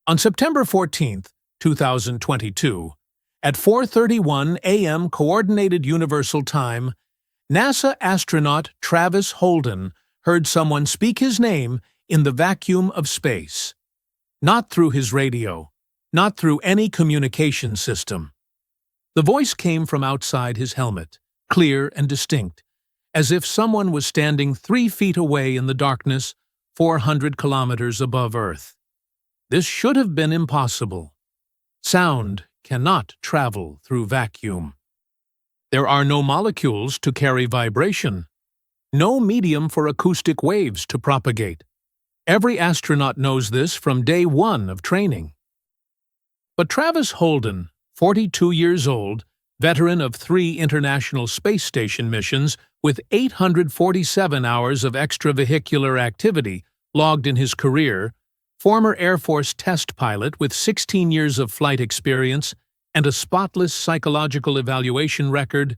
On September 14, 2022, at 4:31 a.m. Coordinated Universal Time, NASA astronaut Travis Holden heard someone speak his name in the vacuum of space. Not through his radio, not through any communication system. The voice came from outside his helmet, clear and distinct, as if someone was standing 3 feet away in the darkness, 400 kilometers above Earth. This should have been impossible. Sound cannot travel through vacuum. There are no molecules to carry vibration, no medium for acoustic waves to propagate. Every astronaut knows this from day one of training. But Travis Holden, 42 years old, veteran of 3 International Space Station missions with 847 hours of extravehicular activity logged in his career, former Air Force test pilot with 16 years of flight experience and a spotless psychological evaluation record,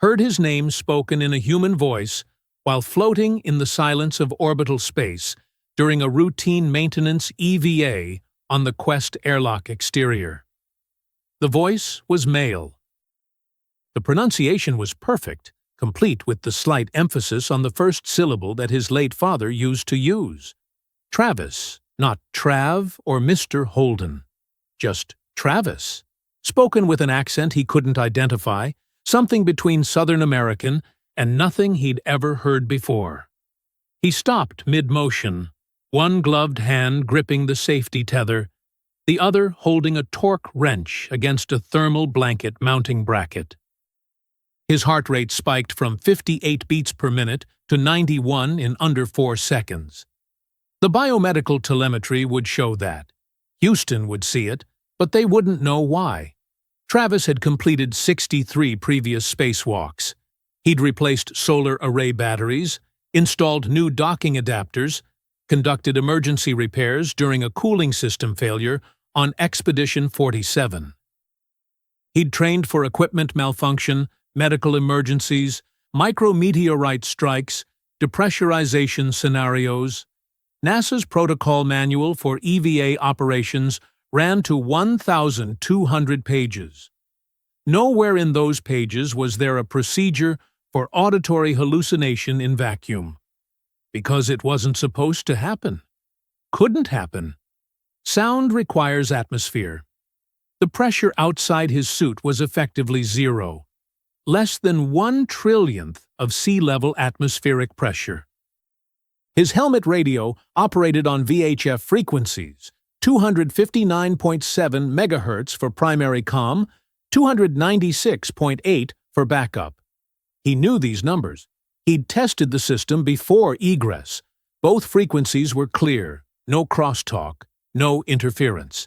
heard his name spoken in a human voice while floating in the silence of orbital space during a routine maintenance EVA on the Quest airlock exterior. The voice was male. The pronunciation was perfect, complete with the slight emphasis on the first syllable that his late father used to use. Travis, not Trav or Mr. Holden. Just Travis. Spoken with an accent he couldn't identify, something between Southern American and nothing he'd ever heard before. He stopped mid-motion, one gloved hand gripping the safety tether, the other holding a torque wrench against a thermal blanket mounting bracket. His heart rate spiked from 58 beats per minute to 91 in under 4 seconds. The biomedical telemetry would show that. Houston would see it, but they wouldn't know why. Travis had completed 63 previous spacewalks. He'd replaced solar array batteries, installed new docking adapters, conducted emergency repairs during a cooling system failure on Expedition 47. He'd trained for equipment malfunction, medical emergencies, micrometeorite strikes, depressurization scenarios. NASA's protocol manual for EVA operations ran to 1,200 pages. Nowhere in those pages was there a procedure for auditory hallucination in vacuum. Because it wasn't supposed to happen. Couldn't happen. Sound requires atmosphere. The pressure outside his suit was effectively zero. Less than 1/1,000,000th of sea-level atmospheric pressure. His helmet radio operated on VHF frequencies, 259.7 MHz for primary comm, 296.8 for backup. He knew these numbers. He'd tested the system before egress. Both frequencies were clear, no crosstalk, no interference.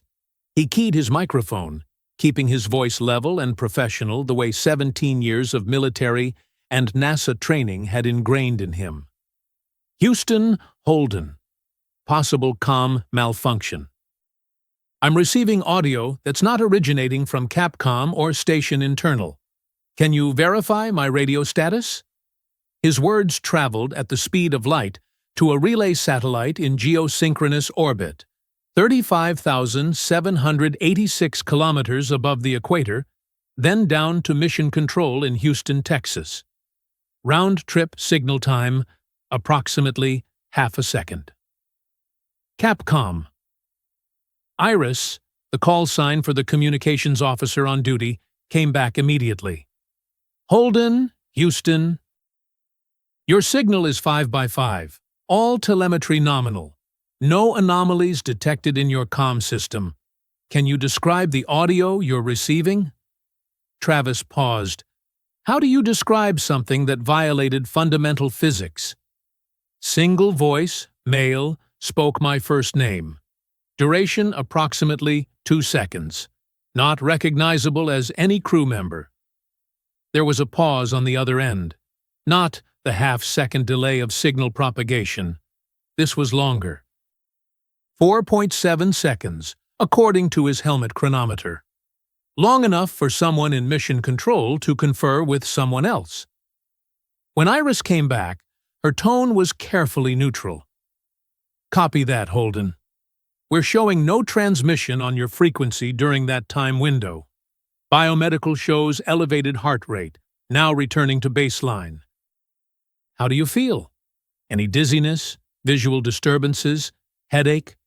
He keyed his microphone, keeping his voice level and professional the way 17 years of military and NASA training had ingrained in him. Houston, Holden. Possible comm malfunction. I'm receiving audio that's not originating from Capcom or station internal. Can you verify my radio status? His words traveled at the speed of light to a relay satellite in geosynchronous orbit, 35,786 kilometers above the equator, then down to mission control in Houston, Texas. Round-trip signal time, approximately half a second. Capcom. Iris, the call sign for the communications officer on duty, came back immediately. Holden, Houston. Your signal is 5x5, all telemetry nominal. No anomalies detected in your comm system. Can you describe the audio you're receiving? Travis paused. How do you describe something that violated fundamental physics? Single voice, male, spoke my first name. Duration approximately 2 seconds. Not recognizable as any crew member. There was a pause on the other end. Not the half-second delay of signal propagation. This was longer. 4.7 seconds, according to his helmet chronometer. Long enough for someone in mission control to confer with someone else. When Iris came back, her tone was carefully neutral. Copy that, Holden. We're showing no transmission on your frequency during that time window. Biomedical shows elevated heart rate, now returning to baseline. How do you feel? Any dizziness, visual disturbances, headache?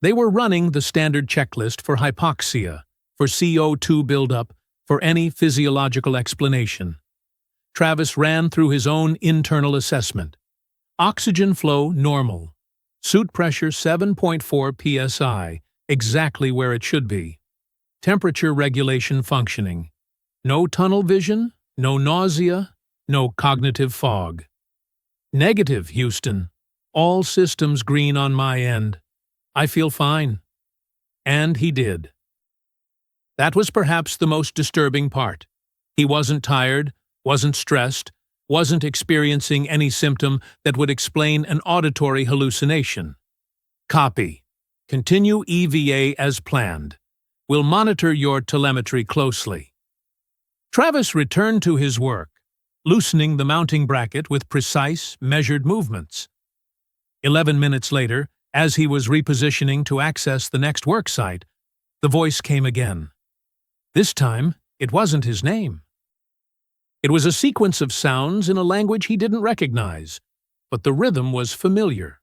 They were running the standard checklist for hypoxia, for CO2 buildup, for any physiological explanation. Travis ran through his own internal assessment. Oxygen flow normal. Suit pressure 7.4 psi, exactly where it should be. Temperature regulation functioning. No tunnel vision, no nausea, no cognitive fog. Negative, Houston. All systems green on my end. I feel fine. And he did. That was perhaps the most disturbing part. He wasn't tired, wasn't stressed, wasn't experiencing any symptom that would explain an auditory hallucination. Copy. Continue EVA as planned. We'll monitor your telemetry closely. Travis returned to his work, loosening the mounting bracket with precise, measured movements. 11 minutes later, as he was repositioning to access the next work site, the voice came again. This time, it wasn't his name. It was a sequence of sounds in a language he didn't recognize, but the rhythm was familiar.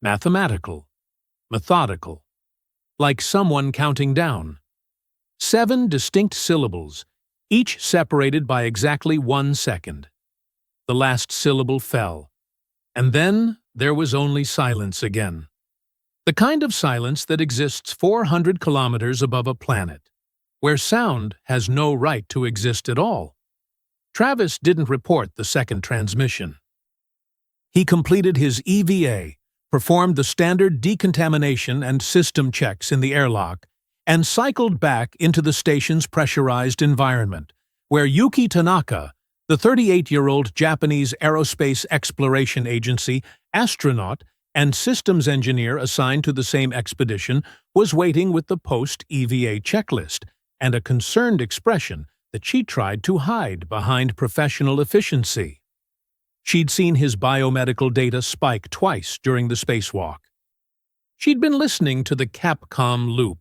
Mathematical. Methodical. Like someone counting down. 7 distinct syllables, each separated by exactly 1 second. The last syllable fell. And then there was only silence again. The kind of silence that exists 400 kilometers above a planet, where sound has no right to exist at all. Travis didn't report the second transmission. He completed his EVA, performed the standard decontamination and system checks in the airlock, and cycled back into the station's pressurized environment, where Yuki Tanaka, the 38-year-old Japanese Aerospace Exploration Agency astronaut and systems engineer assigned to the same expedition, was waiting with the post-EVA checklist and a concerned expression that she tried to hide behind professional efficiency. She'd seen his biomedical data spike twice during the spacewalk. She'd been listening to the Capcom loop.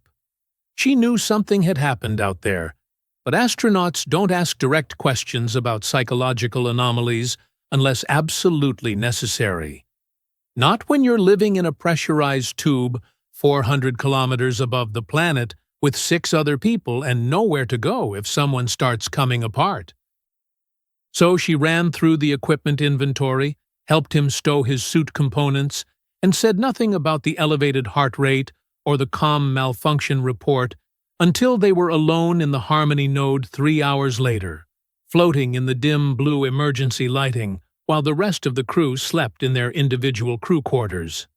She knew something had happened out there, but astronauts don't ask direct questions about psychological anomalies unless absolutely necessary. Not when you're living in a pressurized tube 400 kilometers above the planet with 6 other people and nowhere to go if someone starts coming apart. So she ran through the equipment inventory, helped him stow his suit components, and said nothing about the elevated heart rate or the comm malfunction report until they were alone in the Harmony node 3 hours later, floating in the dim blue emergency lighting while the rest of the crew slept in their individual crew quarters.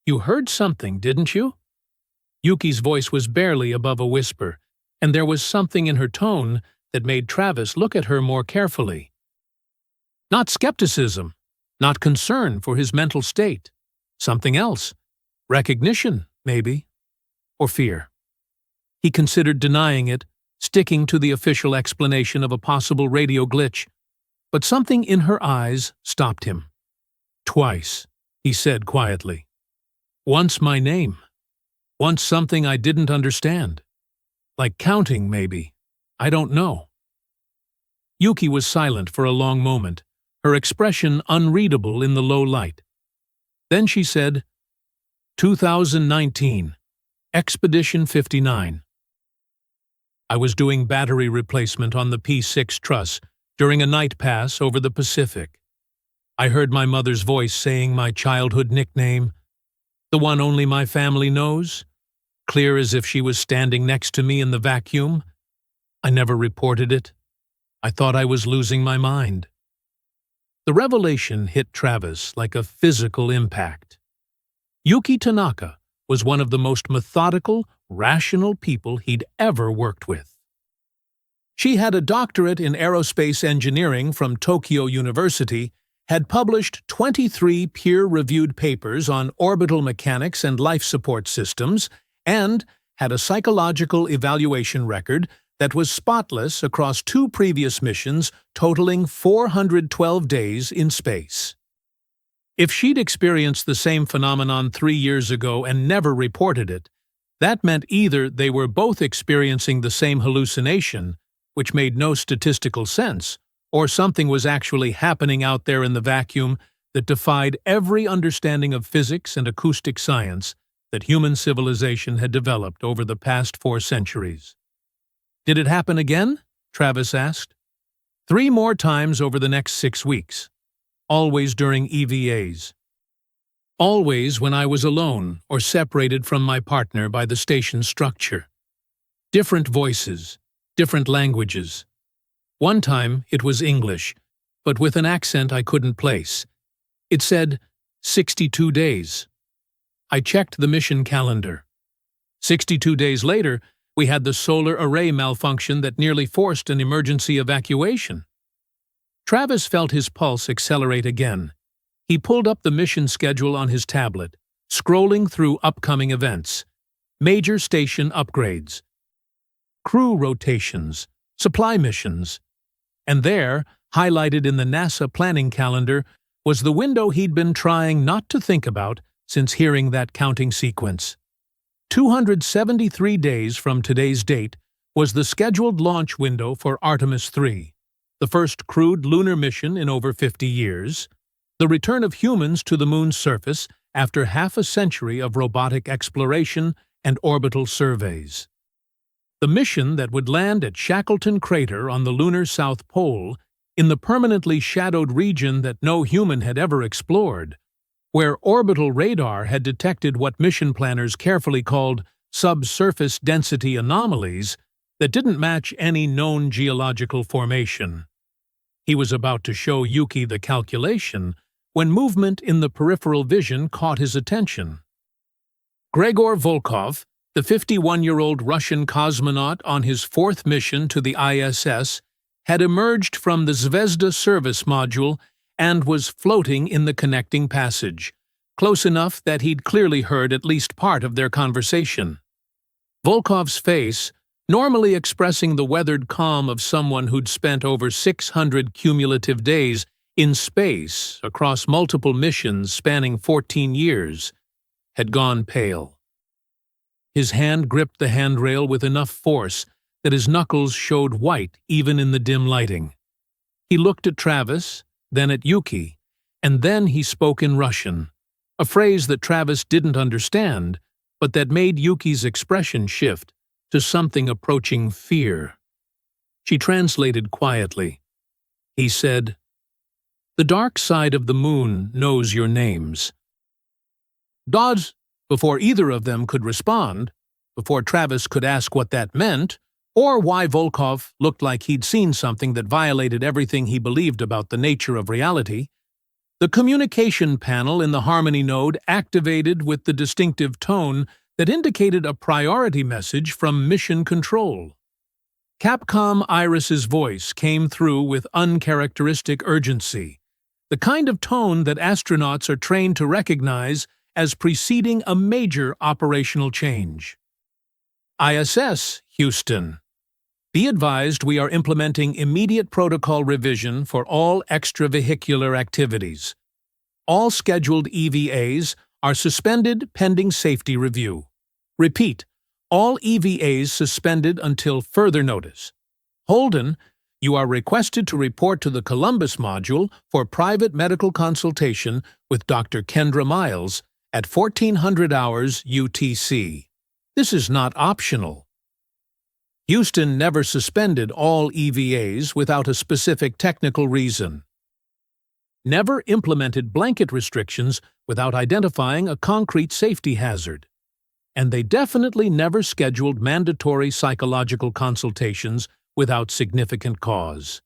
"You heard something, didn't you?" Yuki's voice was barely above a whisper, and there was something in her tone that made Travis look at her more carefully. Not skepticism, not concern for his mental state. Something else. Recognition, maybe. Or fear. He considered denying it, sticking to the official explanation of a possible radio glitch, but something in her eyes stopped him. "Twice," he said quietly. "Once my name. Once something I didn't understand. Like counting, maybe. I don't know." Yuki was silent for a long moment, her expression unreadable in the low light. Then she said, 2019, Expedition 59. I was doing battery replacement on the P6 truss during a night pass over the Pacific. I heard my mother's voice saying my childhood nickname, the one only my family knows, clear as if she was standing next to me in the vacuum. I never reported it. I thought I was losing my mind. The revelation hit Travis like a physical impact. Yuki Tanaka was one of the most methodical, rational people he'd ever worked with. She had a doctorate in aerospace engineering from Tokyo University, had published 23 peer-reviewed papers on orbital mechanics and life support systems, and had a psychological evaluation record that was spotless across 2 previous missions totaling 412 days in space. If she'd experienced the same phenomenon 3 years ago and never reported it, that meant either they were both experiencing the same hallucination, which made no statistical sense, or something was actually happening out there in the vacuum that defied every understanding of physics and acoustic science that human civilization had developed over the past 4 centuries. Did it happen again? Travis asked. 3 more times over the next 6 weeks, always during EVAs. Always when I was alone or separated from my partner by the station structure. Different voices, different languages. One time it was English, but with an accent I couldn't place. It said 62 days. I checked the mission calendar. 62 days later, we had the solar array malfunction that nearly forced an emergency evacuation. Travis felt his pulse accelerate again. He pulled up the mission schedule on his tablet, scrolling through upcoming events, major station upgrades, crew rotations, supply missions. And there, highlighted in the NASA planning calendar, was the window he'd been trying not to think about since hearing that counting sequence. 273 days from today's date was the scheduled launch window for Artemis 3, the first crewed lunar mission in over 50 years, the return of humans to the moon's surface after half a century of robotic exploration and orbital surveys. The mission that would land at Shackleton Crater on the lunar South Pole, in the permanently shadowed region that no human had ever explored, where orbital radar had detected what mission planners carefully called subsurface density anomalies that didn't match any known geological formation. He was about to show Yuki the calculation when movement in the peripheral vision caught his attention. Gregor Volkov, the 51-year-old Russian cosmonaut on his 4th mission to the ISS, had emerged from the Zvezda service module and was floating in the connecting passage, close enough that he'd clearly heard at least part of their conversation. Volkov's face, normally expressing the weathered calm of someone who'd spent over 600 cumulative days in space across multiple missions spanning 14 years, had gone pale. His hand gripped the handrail with enough force that his knuckles showed white even in the dim lighting. He looked at Travis, then at Yuki, and then he spoke in Russian, a phrase that Travis didn't understand, but that made Yuki's expression shift to something approaching fear. She translated quietly. He said, "The dark side of the moon knows your names." Dodds, before either of them could respond, before Travis could ask what that meant, or why Volkov looked like he'd seen something that violated everything he believed about the nature of reality, the communication panel in the Harmony node activated with the distinctive tone that indicated a priority message from Mission Control. Capcom Iris's voice came through with uncharacteristic urgency, the kind of tone that astronauts are trained to recognize as preceding a major operational change. ISS, Houston. Be advised we are implementing immediate protocol revision for all extravehicular activities. All scheduled EVAs are suspended pending safety review. Repeat, all EVAs suspended until further notice. Holden, you are requested to report to the Columbus module for private medical consultation with Dr. Kendra Miles at 1400 hours UTC. This is not optional. Houston never suspended all EVAs without a specific technical reason. Never implemented blanket restrictions without identifying a concrete safety hazard. And they definitely never scheduled mandatory psychological consultations without significant cause.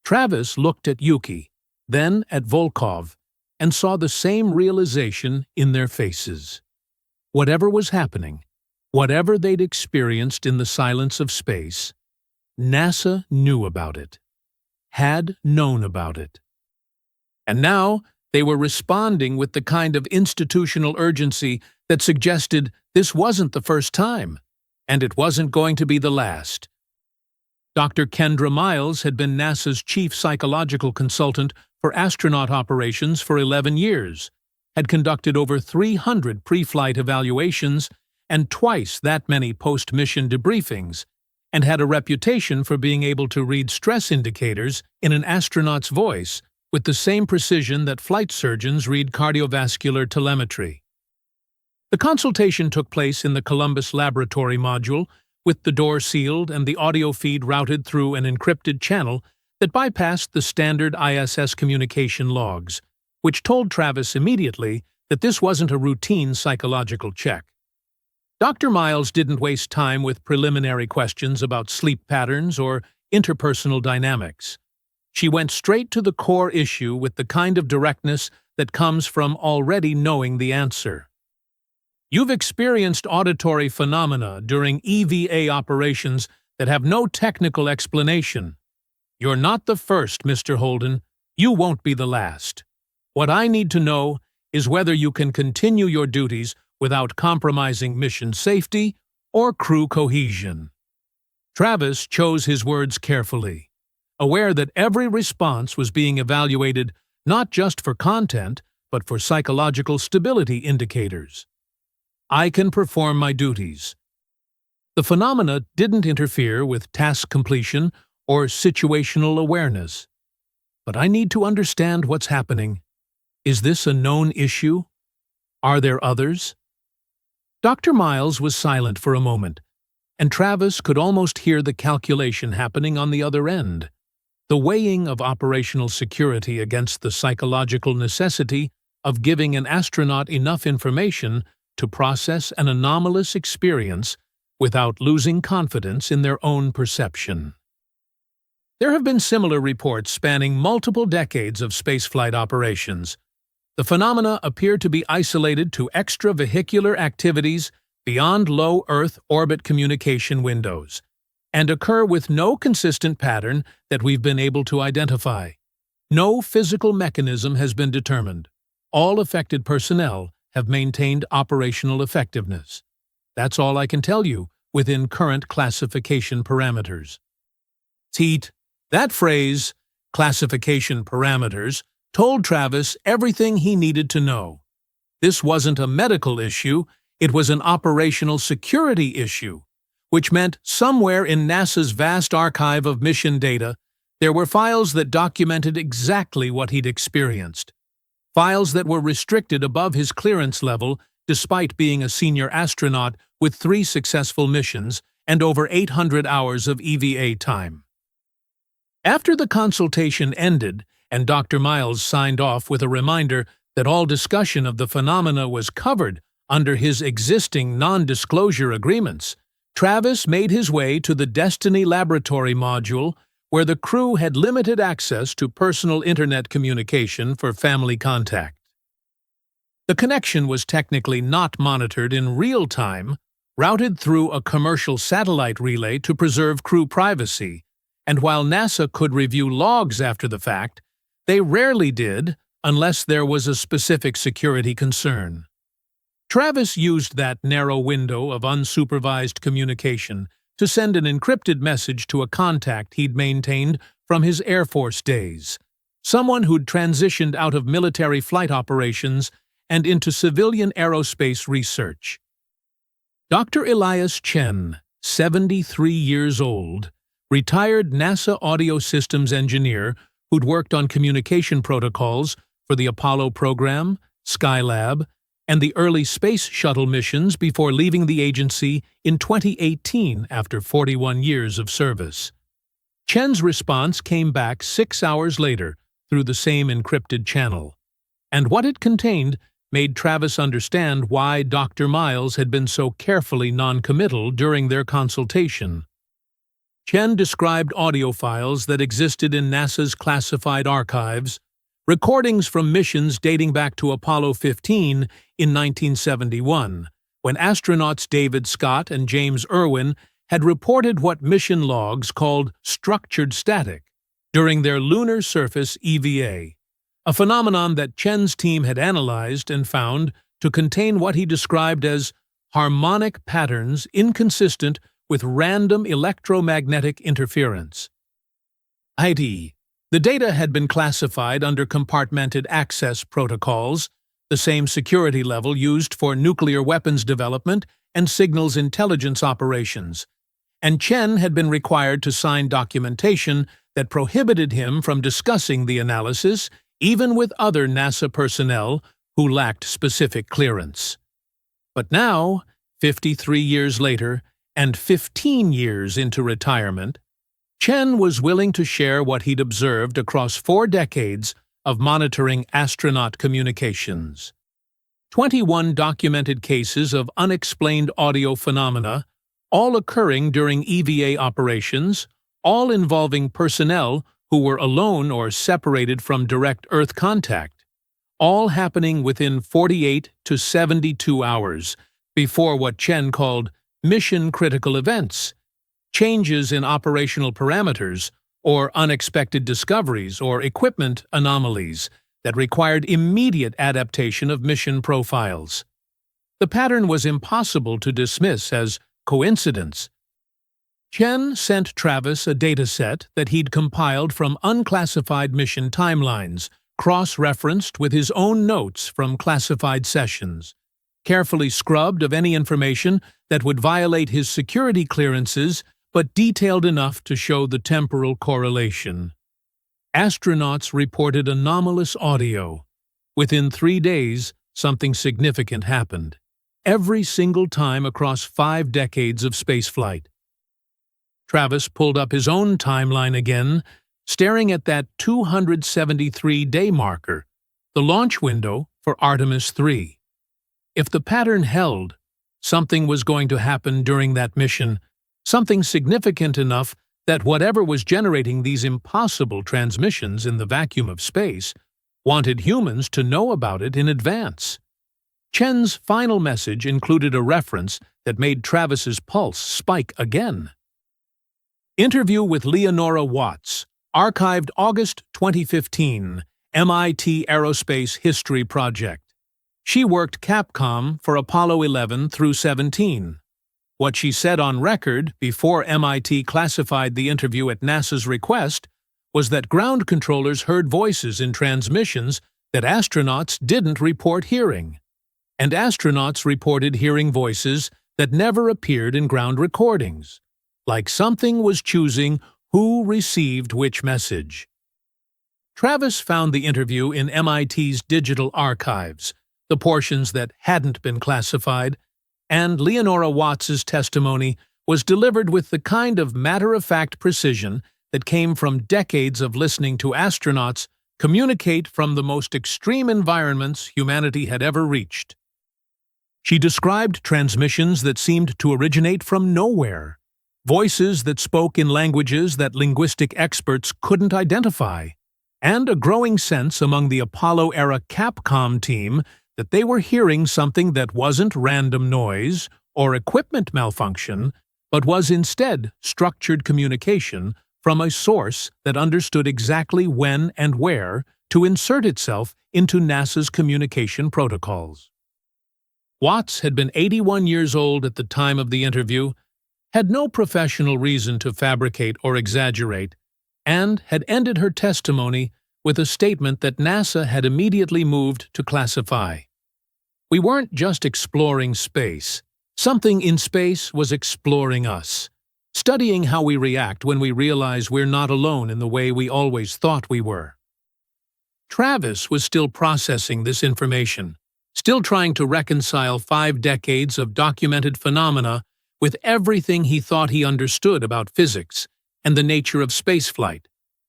Travis looked at Yuki, then at Volkov, and saw the same realization in their faces. Whatever was happening, whatever they'd experienced in the silence of space, NASA knew about it, had known about it. And now they were responding with the kind of institutional urgency that suggested this wasn't the first time, and it wasn't going to be the last. Dr. Kendra Miles had been NASA's chief psychological consultant for astronaut operations for 11 years, had conducted over 300 pre-flight evaluations and twice that many post-mission debriefings, and had a reputation for being able to read stress indicators in an astronaut's voice with the same precision that flight surgeons read cardiovascular telemetry. The consultation took place in the Columbus Laboratory module, with the door sealed and the audio feed routed through an encrypted channel that bypassed the standard ISS communication logs, which told Travis immediately that this wasn't a routine psychological check. Dr. Miles didn't waste time with preliminary questions about sleep patterns or interpersonal dynamics. She went straight to the core issue with the kind of directness that comes from already knowing the answer. You've experienced auditory phenomena during EVA operations that have no technical explanation. You're not the first, Mr. Holden. You won't be the last. What I need to know is whether you can continue your duties without compromising mission safety or crew cohesion. Travis chose his words carefully, aware that every response was being evaluated not just for content, but for psychological stability indicators. I can perform my duties. The phenomena didn't interfere with task completion or situational awareness. But I need to understand what's happening. Is this a known issue? Are there others? Dr. Miles was silent for a moment, and Travis could almost hear the calculation happening on the other end, the weighing of operational security against the psychological necessity of giving an astronaut enough information to process an anomalous experience without losing confidence in their own perception. There have been similar reports spanning multiple decades of spaceflight operations. The phenomena appear to be isolated to extravehicular activities beyond low Earth orbit communication windows, and occur with no consistent pattern that we've been able to identify. No physical mechanism has been determined. All affected personnel have maintained operational effectiveness. That's all I can tell you within current classification parameters. Teat, that phrase, classification parameters, told Travis everything he needed to know. This wasn't a medical issue, it was an operational security issue, which meant somewhere in NASA's vast archive of mission data, there were files that documented exactly what he'd experienced. Files that were restricted above his clearance level despite being a senior astronaut with 3 successful missions and over 800 hours of EVA time. After the consultation ended and Dr. Miles signed off with a reminder that all discussion of the phenomena was covered under his existing non-disclosure agreements, Travis made his way to the Destiny Laboratory module where the crew had limited access to personal internet communication for family contact. The connection was technically not monitored in real time, routed through a commercial satellite relay to preserve crew privacy, and while NASA could review logs after the fact, they rarely did unless there was a specific security concern. Travis used that narrow window of unsupervised communication to send an encrypted message to a contact he'd maintained from his Air Force days, someone who'd transitioned out of military flight operations and into civilian aerospace research. Dr. Elias Chen, 73 years old, retired NASA audio systems engineer who'd worked on communication protocols for the Apollo program, Skylab, and the early space shuttle missions before leaving the agency in 2018 after 41 years of service. Chen's response came back 6 hours later through the same encrypted channel, and what it contained made Travis understand why Dr. Miles had been so carefully non-committal during their consultation. Chen described audio files that existed in NASA's classified archives, recordings from missions dating back to Apollo 15 in 1971, when astronauts David Scott and James Irwin had reported what mission logs called structured static during their lunar surface EVA, a phenomenon that Chen's team had analyzed and found to contain what he described as harmonic patterns inconsistent with random electromagnetic interference. ID. The data had been classified under compartmented access protocols, the same security level used for nuclear weapons development and signals intelligence operations, and Chen had been required to sign documentation that prohibited him from discussing the analysis even with other NASA personnel who lacked specific clearance. But now, 53 years later, and 15 years into retirement, Chen was willing to share what he'd observed across 4 decades of monitoring astronaut communications. 21 documented cases of unexplained audio phenomena, all occurring during EVA operations, all involving personnel who were alone or separated from direct Earth contact, all happening within 48 to 72 hours before what Chen called mission-critical events, changes in operational parameters, or unexpected discoveries or equipment anomalies that required immediate adaptation of mission profiles. The pattern was impossible to dismiss as coincidence. Chen sent Travis a dataset that he'd compiled from unclassified mission timelines, cross-referenced with his own notes from classified sessions, carefully scrubbed of any information that would violate his security clearances, but detailed enough to show the temporal correlation. Astronauts reported anomalous audio. Within 3 days, something significant happened. Every single time across 5 decades of spaceflight. Travis pulled up his own timeline again, staring at that 273-day marker, the launch window for Artemis 3. If the pattern held, something was going to happen during that mission, something significant enough that whatever was generating these impossible transmissions in the vacuum of space wanted humans to know about it in advance. Chen's final message included a reference that made Travis's pulse spike again. Interview with Leonora Watts, archived August 2015, MIT Aerospace History Project. She worked Capcom for Apollo 11 through 17. What she said on record before MIT classified the interview at NASA's request was that ground controllers heard voices in transmissions that astronauts didn't report hearing, and astronauts reported hearing voices that never appeared in ground recordings, like something was choosing who received which message. Travis found the interview in MIT's digital archives, the portions that hadn't been classified, and Leonora Watts's testimony was delivered with the kind of matter-of-fact precision that came from decades of listening to astronauts communicate from the most extreme environments humanity had ever reached. She described transmissions that seemed to originate from nowhere, voices that spoke in languages that linguistic experts couldn't identify, and a growing sense among the Apollo-era Capcom team that they were hearing something that wasn't random noise or equipment malfunction, but was instead structured communication from a source that understood exactly when and where to insert itself into NASA's communication protocols. Watts had been 81 years old at the time of the interview, had no professional reason to fabricate or exaggerate, and had ended her testimony with a statement that NASA had immediately moved to classify. We weren't just exploring space. Something in space was exploring us, studying how we react when we realize we're not alone in the way we always thought we were. Travis was still processing this information, still trying to reconcile 5 decades of documented phenomena with everything he thought he understood about physics and the nature of spaceflight,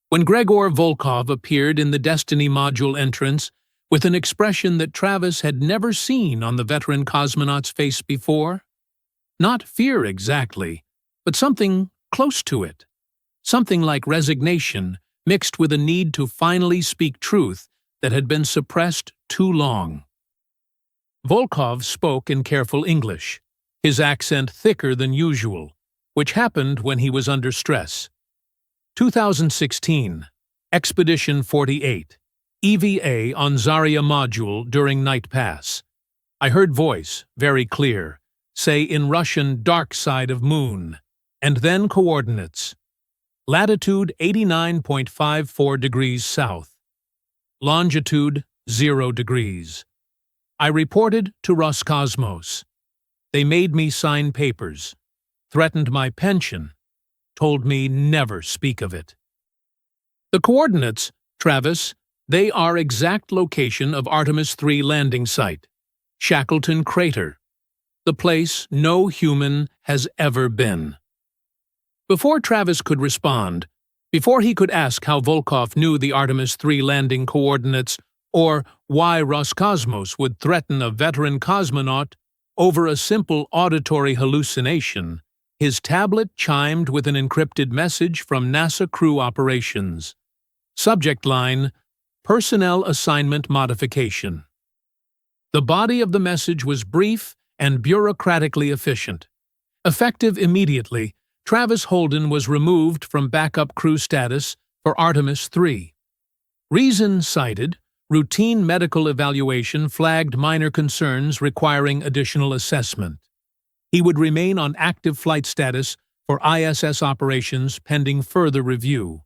when Gregor Volkov appeared in the Destiny module entrance with an expression that Travis had never seen on the veteran cosmonaut's face before. Not fear exactly, but something close to it. Something like resignation mixed with a need to finally speak truth that had been suppressed too long. Volkov spoke in careful English, his accent thicker than usual, which happened when he was under stress. 2016, Expedition 48. EVA on Zarya module during night pass. I heard voice, very clear, say in Russian dark side of moon. and then coordinates. Latitude 89.54 degrees south. Longitude 0 degrees. I reported to Roscosmos. They made me sign papers, threatened my pension, told me never speak of it. The coordinates, Travis, they are exact location of Artemis III landing site, Shackleton Crater, the place no human has ever been. Before Travis could respond, before he could ask how Volkov knew the Artemis III landing coordinates or why Roscosmos would threaten a veteran cosmonaut over a simple auditory hallucination, his tablet chimed with an encrypted message from NASA Crew Operations. Subject line, Personnel Assignment Modification. The body of the message was brief and bureaucratically efficient. Effective immediately, Travis Holden was removed from backup crew status for Artemis III. Reason cited, routine medical evaluation flagged minor concerns requiring additional assessment. He would remain on active flight status for ISS operations pending further review.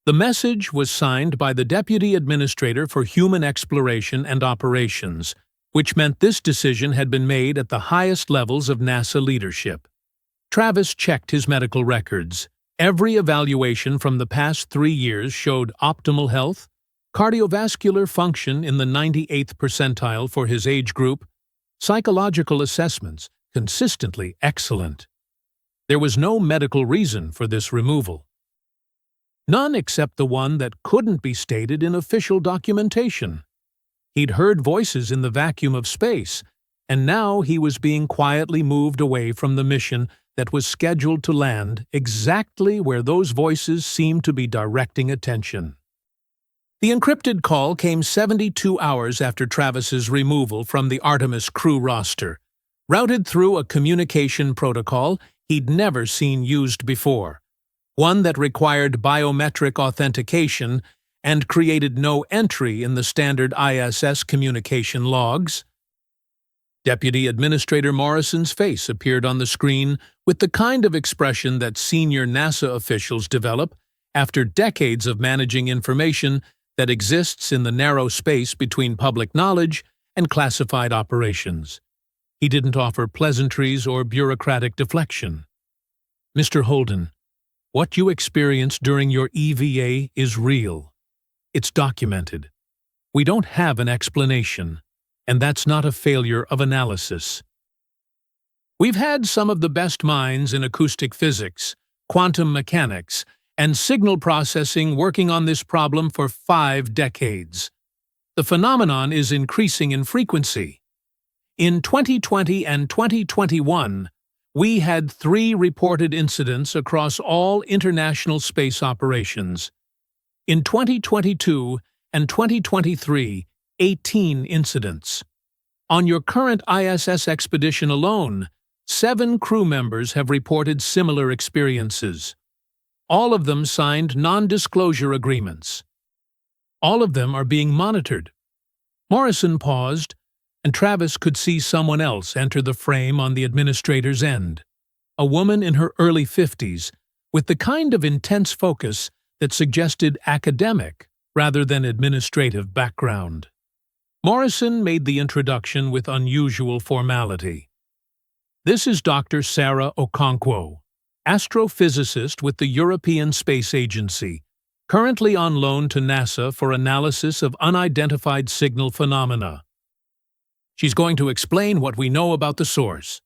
The message was signed by the Deputy Administrator for Human Exploration and Operations, which meant this decision had been made at the highest levels of NASA leadership. Travis checked his medical records. Every evaluation from the past 3 years showed optimal health, cardiovascular function in the 98th percentile for his age group, psychological assessments consistently excellent. There was no medical reason for this removal. None except the one that couldn't be stated in official documentation. He'd heard voices in the vacuum of space, and now he was being quietly moved away from the mission that was scheduled to land exactly where those voices seemed to be directing attention. The encrypted call came 72 hours after Travis's removal from the Artemis crew roster, routed through a communication protocol he'd never seen used before, one that required biometric authentication and created no entry in the standard ISS communication logs. Deputy Administrator Morrison's face appeared on the screen with the kind of expression that senior NASA officials develop after decades of managing information that exists in the narrow space between public knowledge and classified operations. He didn't offer pleasantries or bureaucratic deflection. Mr. Holden, what you experienced during your EVA is real. It's documented. We don't have an explanation, and that's not a failure of analysis. We've had some of the best minds in acoustic physics, quantum mechanics, and signal processing working on this problem for 5 decades. The phenomenon is increasing in frequency. In 2020 and 2021, we had 3 reported incidents across all international space operations. In 2022 and 2023, 18 incidents. On your current ISS expedition alone, 7 crew members have reported similar experiences. All of them signed non-disclosure agreements. All of them are being monitored. Morrison paused, and Travis could see someone else enter the frame on the administrator's end. A woman in her early 50s, with the kind of intense focus that suggested academic rather than administrative background. Morrison made the introduction with unusual formality. This is Dr. Sarah Okonkwo, astrophysicist with the European Space Agency, currently on loan to NASA for analysis of unidentified signal phenomena. She's going to explain what we know about the source.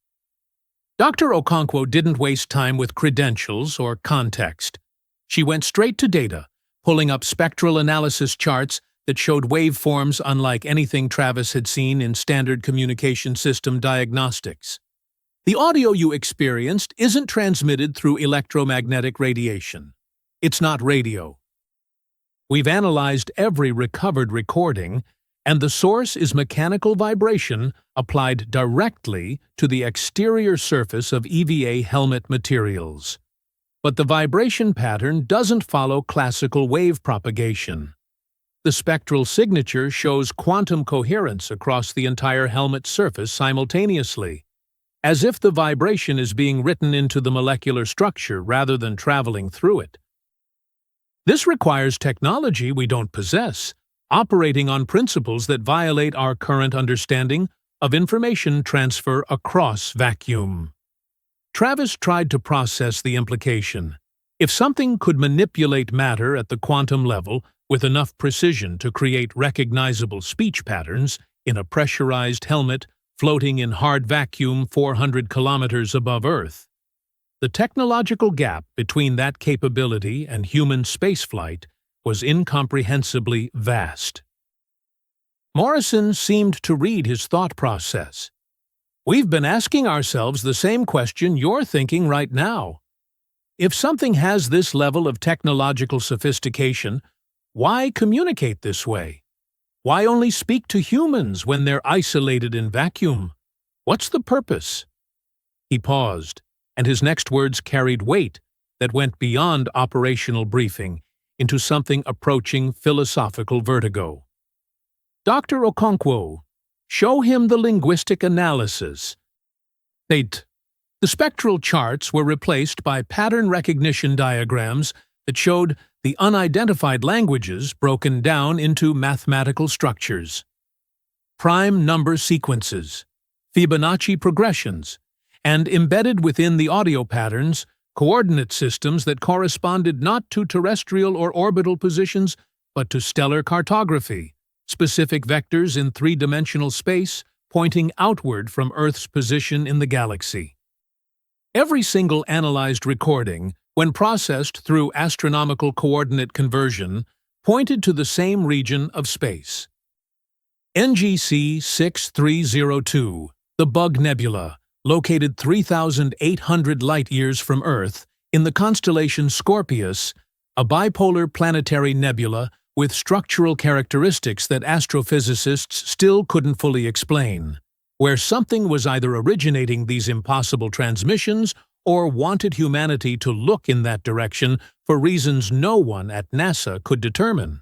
Dr. Okonkwo didn't waste time with credentials or context. She went straight to data, pulling up spectral analysis charts that showed waveforms unlike anything Travis had seen in standard communication system diagnostics. The audio you experienced isn't transmitted through electromagnetic radiation. It's not radio. We've analyzed every recovered recording, and the source is mechanical vibration applied directly to the exterior surface of EVA helmet materials. But the vibration pattern doesn't follow classical wave propagation. The spectral signature shows quantum coherence across the entire helmet surface simultaneously. as if the vibration is being written into the molecular structure rather than traveling through it. This requires technology we don't possess, operating on principles that violate our current understanding of information transfer across vacuum. Travis tried to process the implication. If something could manipulate matter at the quantum level with enough precision to create recognizable speech patterns in a pressurized helmet floating in hard vacuum 400 kilometers above Earth, the technological gap between that capability and human spaceflight was incomprehensibly vast. Morrison seemed to read his thought process. We've been asking ourselves the same question you're thinking right now. If something has this level of technological sophistication, why communicate this way? Why only speak to humans when they're isolated in vacuum? What's the purpose? He paused, and his next words carried weight that went beyond operational briefing into something approaching philosophical vertigo. Dr. Okonkwo, show him the linguistic analysis. The spectral charts were replaced by pattern recognition diagrams that showed the unidentified languages broken down into mathematical structures. Prime number sequences, Fibonacci progressions, and embedded within the audio patterns, coordinate systems that corresponded not to terrestrial or orbital positions, but to stellar cartography, specific vectors in three-dimensional space pointing outward from Earth's position in the galaxy. Every single analyzed recording, when processed through astronomical coordinate conversion, pointed to the same region of space. NGC 6302, the Bug Nebula, located 3,800 light-years from Earth in the constellation Scorpius, a bipolar planetary nebula with structural characteristics that astrophysicists still couldn't fully explain, where something was either originating these impossible transmissions or wanted humanity to look in that direction for reasons no one at NASA could determine.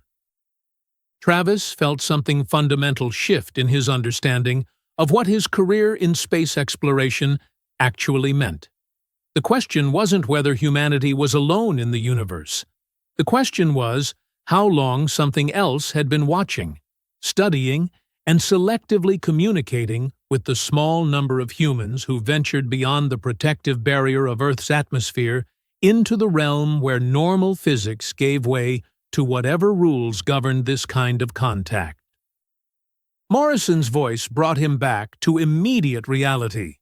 Travis felt something fundamental shift in his understanding of what his career in space exploration actually meant. The question wasn't whether humanity was alone in the universe. The question was how long something else had been watching, studying, and selectively communicating with the small number of humans who ventured beyond the protective barrier of Earth's atmosphere into the realm where normal physics gave way to whatever rules governed this kind of contact. Morrison's voice brought him back to immediate reality.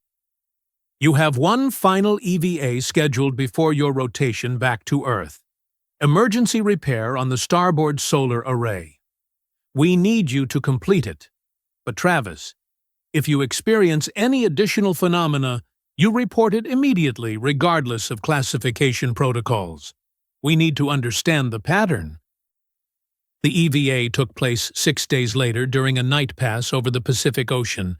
You have one final EVA scheduled before your rotation back to Earth. Emergency repair on the starboard solar array. We need you to complete it. But Travis, if you experience any additional phenomena, you report it immediately regardless of classification protocols. We need to understand the pattern. The EVA took place 6 days later during a night pass over the Pacific Ocean,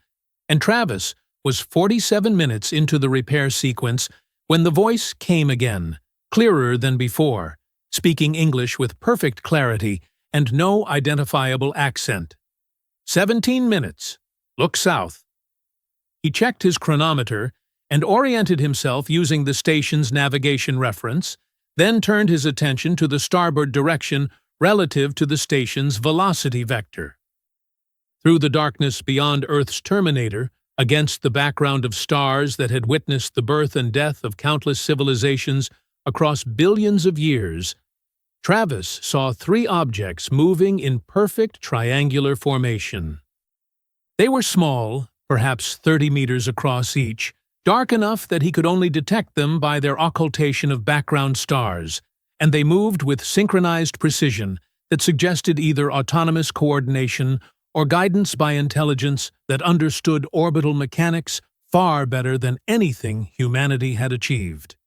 and Travis was 47 minutes into the repair sequence when the voice came again, clearer than before, speaking English with perfect clarity and no identifiable accent. 17 minutes. Look south. He checked his chronometer and oriented himself using the station's navigation reference, then turned his attention to the starboard direction relative to the station's velocity vector. Through the darkness beyond Earth's terminator, against the background of stars that had witnessed the birth and death of countless civilizations across billions of years, Travis saw 3 objects moving in perfect triangular formation. They were small, perhaps 30 meters across each, dark enough that he could only detect them by their occultation of background stars, and they moved with synchronized precision that suggested either autonomous coordination or guidance by intelligence that understood orbital mechanics far better than anything humanity had achieved.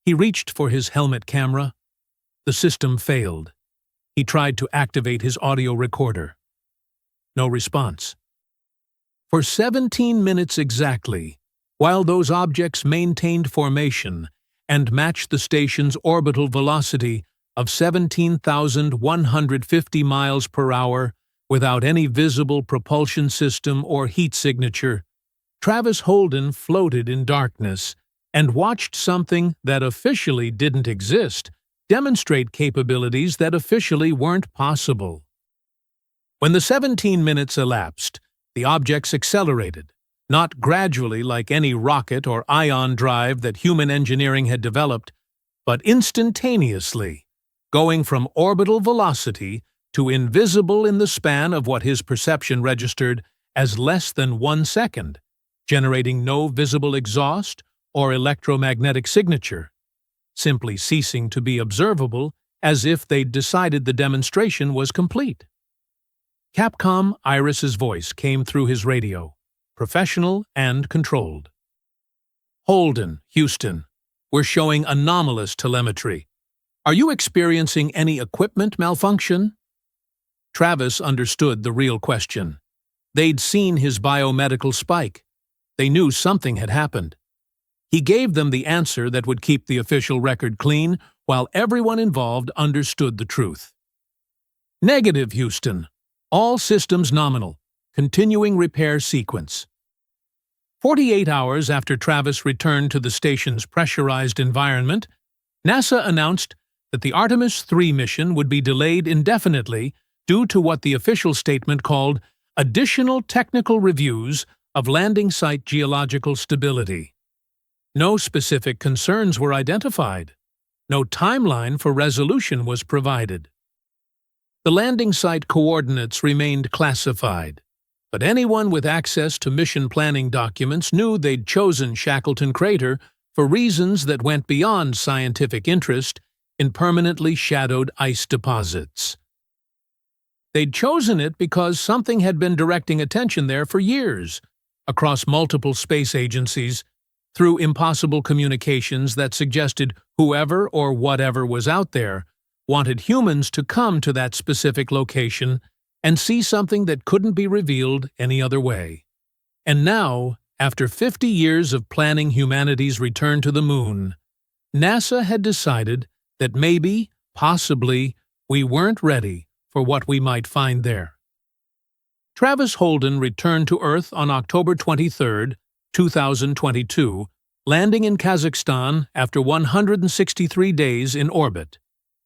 He reached for his helmet camera. The system failed. He tried to activate his audio recorder. No response. For 17 minutes exactly, while those objects maintained formation and matched the station's orbital velocity of 17,150 miles per hour without any visible propulsion system or heat signature, Travis Holden floated in darkness and watched something that officially didn't exist demonstrate capabilities that officially weren't possible. When the 17 minutes elapsed, the objects accelerated, not gradually like any rocket or ion drive that human engineering had developed, but instantaneously, going from orbital velocity to invisible in the span of what his perception registered as less than 1 second, generating no visible exhaust or electromagnetic signature, simply ceasing to be observable as if they'd decided the demonstration was complete. Capcom Iris's voice came through his radio, professional and controlled. "Holden, Houston, we're showing anomalous telemetry. Are you experiencing any equipment malfunction?" Travis understood the real question. They'd seen his biomedical spike. They knew something had happened. He gave them the answer that would keep the official record clean while everyone involved understood the truth. "Negative, Houston. All systems nominal. Continuing repair sequence." 48 hours after Travis returned to the station's pressurized environment, NASA announced that the Artemis 3 mission would be delayed indefinitely due to what the official statement called additional technical reviews of landing site geological stability. No specific concerns were identified. No timeline for resolution was provided. The landing site coordinates remained classified, but anyone with access to mission planning documents knew they'd chosen Shackleton Crater for reasons that went beyond scientific interest in permanently shadowed ice deposits. They'd chosen it because something had been directing attention there for years, across multiple space agencies, through impossible communications that suggested whoever or whatever was out there wanted humans to come to that specific location and see something that couldn't be revealed any other way. And now, after 50 years of planning humanity's return to the moon, NASA had decided that maybe, possibly, we weren't ready for what we might find there. Travis Holden returned to Earth on October 23, 2022, landing in Kazakhstan after 163 days in orbit.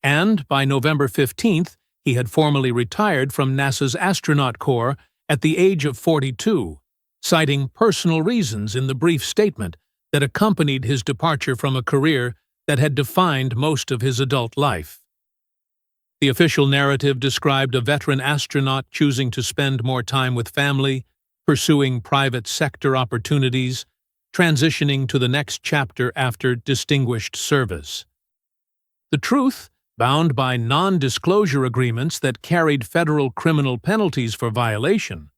And by November 15th, he had formally retired from NASA's astronaut corps at the age of 42, citing personal reasons in the brief statement that accompanied his departure from a career that had defined most of his adult life. The official narrative described a veteran astronaut choosing to spend more time with family, pursuing private sector opportunities, transitioning to the next chapter after distinguished service. The truth, bound by non-disclosure agreements that carried federal criminal penalties for violation,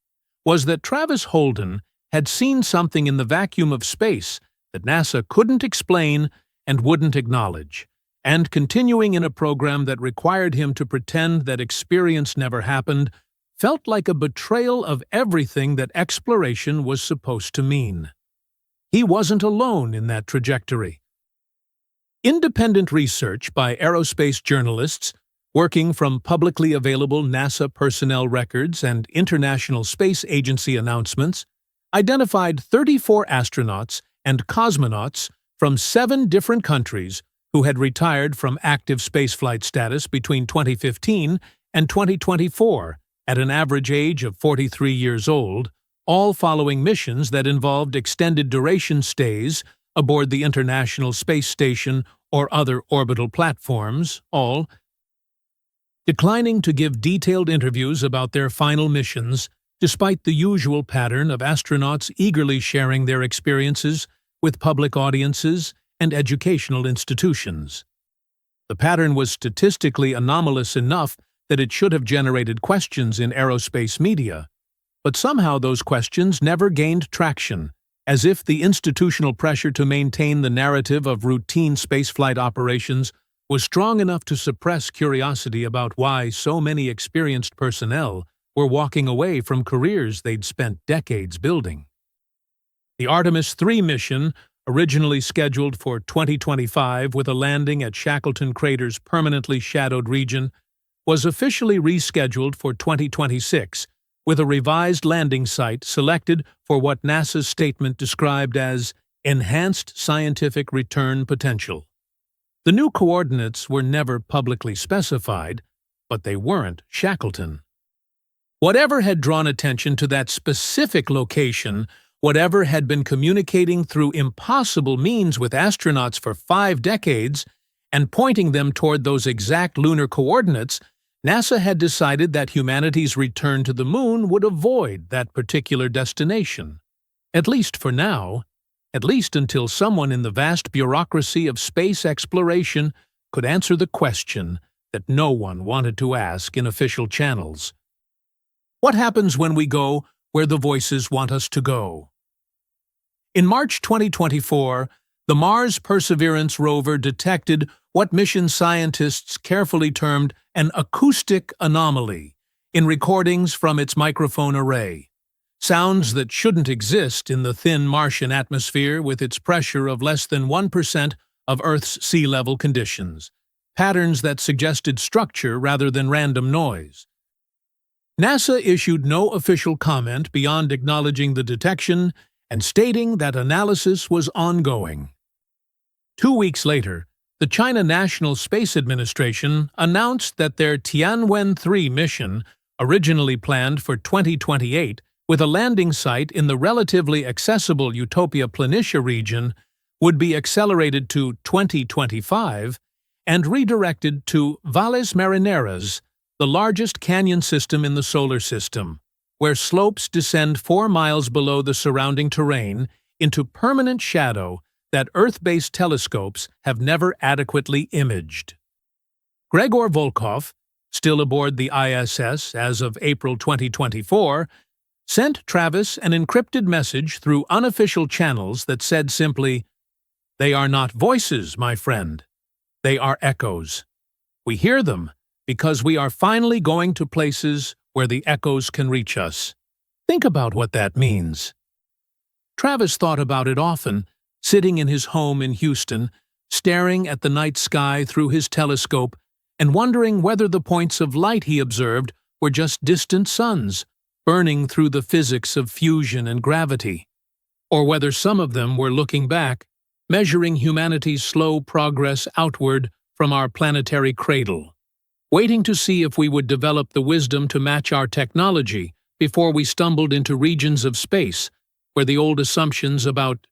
was that Travis Holden had seen something in the vacuum of space that NASA couldn't explain and wouldn't acknowledge, and continuing in a program that required him to pretend that experience never happened felt like a betrayal of everything that exploration was supposed to mean. He wasn't alone in that trajectory. Independent research by aerospace journalists, working from publicly available NASA personnel records and International Space Agency announcements, identified 34 astronauts and cosmonauts from 7 different countries who had retired from active spaceflight status between 2015 and 2024 at an average age of 43 years old, all following missions that involved extended duration stays aboard the International Space Station or other orbital platforms, all declining to give detailed interviews about their final missions, despite the usual pattern of astronauts eagerly sharing their experiences with public audiences and educational institutions. The pattern was statistically anomalous enough that it should have generated questions in aerospace media, but somehow those questions never gained traction, as if the institutional pressure to maintain the narrative of routine spaceflight operations was strong enough to suppress curiosity about why so many experienced personnel were walking away from careers they'd spent decades building. The Artemis 3 mission, originally scheduled for 2025 with a landing at Shackleton Crater's permanently shadowed region, was officially rescheduled for 2026 with a revised landing site selected for what NASA's statement described as enhanced scientific return potential. The new coordinates were never publicly specified, but they weren't Shackleton. Whatever had drawn attention to that specific location, whatever had been communicating through impossible means with astronauts for 5 decades and pointing them toward those exact lunar coordinates, NASA had decided that humanity's return to the Moon would avoid that particular destination. At least for now, at least until someone in the vast bureaucracy of space exploration could answer the question that no one wanted to ask in official channels. What happens when we go where the voices want us to go? In March 2024, the Mars Perseverance rover detected what mission scientists carefully termed an acoustic anomaly in recordings from its microphone array. Sounds that shouldn't exist in the thin Martian atmosphere with its pressure of less than 1% of Earth's sea level conditions. Patterns that suggested structure rather than random noise. NASA issued no official comment beyond acknowledging the detection and stating that analysis was ongoing. 2 weeks later, the China National Space Administration announced that their Tianwen-3 mission, originally planned for 2028, with a landing site in the relatively accessible Utopia Planitia region, would be accelerated to 2025 and redirected to Valles Marineras, the largest canyon system in the solar system, where slopes descend 4 miles below the surrounding terrain into permanent shadow that Earth-based telescopes have never adequately imaged. Gregor Volkov, still aboard the ISS as of April 2024, sent Travis an encrypted message through unofficial channels that said simply, "They are not voices, my friend. They are echoes. We hear them because we are finally going to places where the echoes can reach us." Think about what that means. Travis thought about it often, sitting in his home in Houston, staring at the night sky through his telescope and wondering whether the points of light he observed were just distant suns, burning through the physics of fusion and gravity, or whether some of them were looking back, measuring humanity's slow progress outward from our planetary cradle, waiting to see if we would develop the wisdom to match our technology before we stumbled into regions of space where the old assumptions about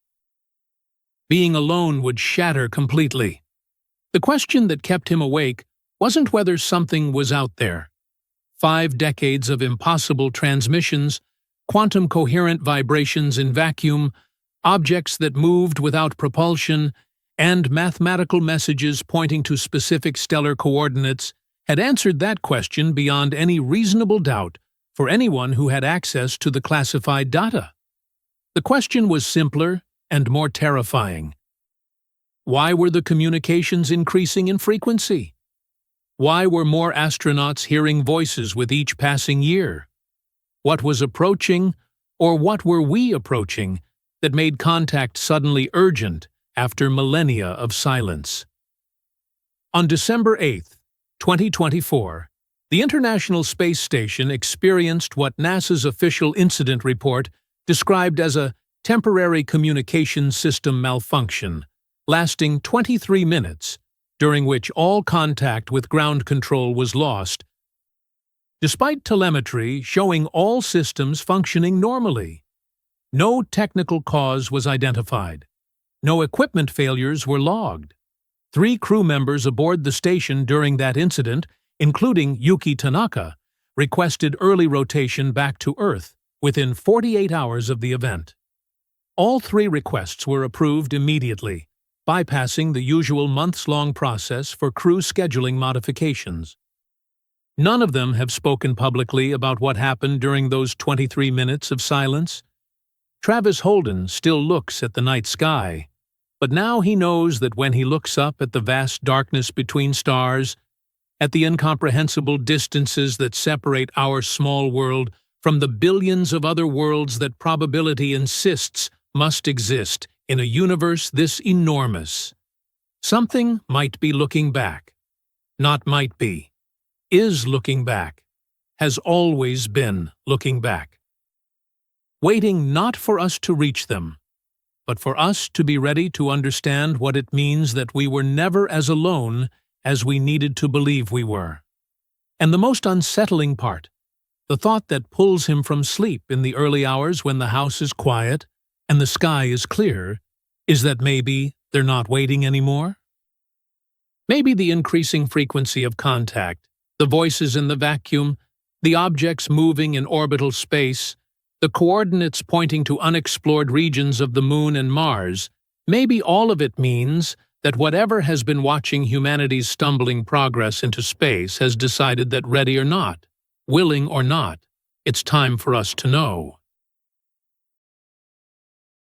being alone would shatter completely. The question that kept him awake wasn't whether something was out there. 5 decades of impossible transmissions, quantum coherent vibrations in vacuum, objects that moved without propulsion, and mathematical messages pointing to specific stellar coordinates had answered that question beyond any reasonable doubt for anyone who had access to the classified data. The question was simpler and more terrifying. Why were the communications increasing in frequency? Why were more astronauts hearing voices with each passing year? What was approaching, or what were we approaching, that made contact suddenly urgent after millennia of silence? On December 8, 2024, the International Space Station experienced what NASA's official incident report described as a temporary communications system malfunction, lasting 23 minutes, during which all contact with ground control was lost, despite telemetry showing all systems functioning normally. No technical cause was identified. No equipment failures were logged. 3 crew members aboard the station during that incident, including Yuki Tanaka, requested early rotation back to Earth within 48 hours of the event. All 3 requests were approved immediately, bypassing the usual months-long process for crew scheduling modifications. None of them have spoken publicly about what happened during those 23 minutes of silence. Travis Holden still looks at the night sky, but now he knows that when he looks up at the vast darkness between stars, at the incomprehensible distances that separate our small world from the billions of other worlds that probability insists must exist in a universe this enormous, something might be looking back. Not might be. Is looking back. has always been looking back. Waiting not for us to reach them, but for us to be ready to understand what it means that we were never as alone as we needed to believe we were. And the most unsettling part, the thought that pulls him from sleep in the early hours when the house is quiet and the sky is clear, is that maybe they're not waiting anymore? Maybe the increasing frequency of contact, the voices in the vacuum, the objects moving in orbital space, the coordinates pointing to unexplored regions of the Moon and Mars, maybe all of it means that whatever has been watching humanity's stumbling progress into space has decided that ready or not, willing or not, it's time for us to know.